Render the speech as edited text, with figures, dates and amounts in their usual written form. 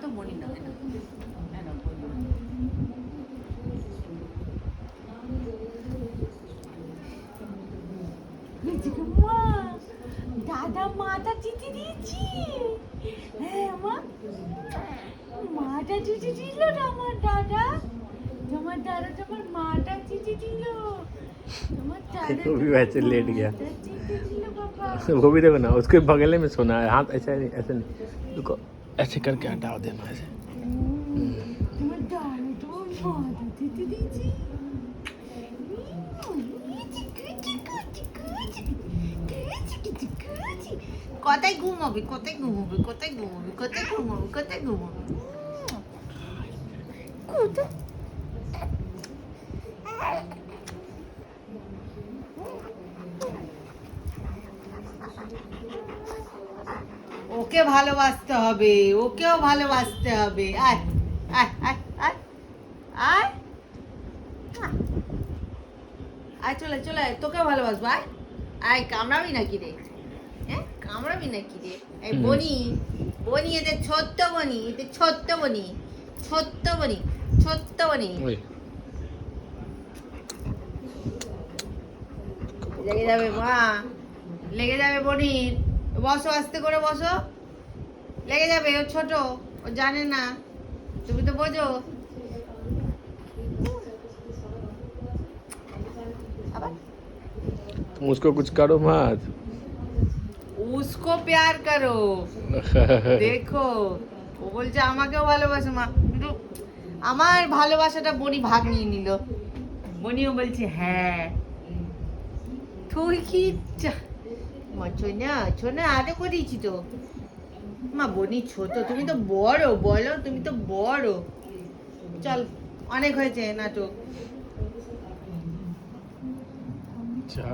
তো বনি না দাদা মাটা চিঠি দিয়েছি। হ্যাঁ মা, মাটা চিঠি দিল না আমার দাদা। তোমার দাদা তোমার माटा चिट्ठी दिलो। वो भी वैसे लेट गया। चिट्ठी दिलो पापा। वो भी देखो ना, उसके बगल में सोना है। हाथ ऐसा नहीं, ऐसे नहीं, रुको ऐसे करके हटा देना ऐसे। তোমার দাদা তো माटा चिट्ठी দিয়েছি। কোথায় ঘুমাবি, কোথায় ঘুমাবি, কোথায় ঘুমাবি, কোথায় ঘুমাবি, কোথায় ঘুমাবি, কোথায়? ওকে ভালোবাসতে হবে, ওকেও ভালোবাসতে হবে। আয় আয় আয় আয় আয় আয়, চলে চলে, তোকেও ভালোবাসবো। আয় আয়, কামড়াবি নাকি রে? হ্যাঁ, কামড়াবি নাকি রে? এই বনি, বনি, এদের ছোট্ট বনি, এদের ছোট্ট বনি, ছোট্ট বনি, ছোট্ট বনি। লেগে যাবে মা, লেগে যাবে বনির। বসো, আস্তে করে বসো, লেগে যাবে। ও ছোট, ও জানে না, তুমি তো বোঝো। আবার तुम उसको कुछ करो मत। उसको प्यार करो। দেখো, ও বলছে আমাকেও ভালোবাসে মা, কিন্তু আমার ভালোবাসাটা বনি ভাগ নিয়ে নিল। বনিও বলছে হ্যাঁ। তুই কি মা ছোনা, ছোনা আদে করেছি তো মা। বনি ছোট, তুমি তো বড়, বলো তুমি তো বড়। চল, অনেক হয়েছে নাটক। अच्छा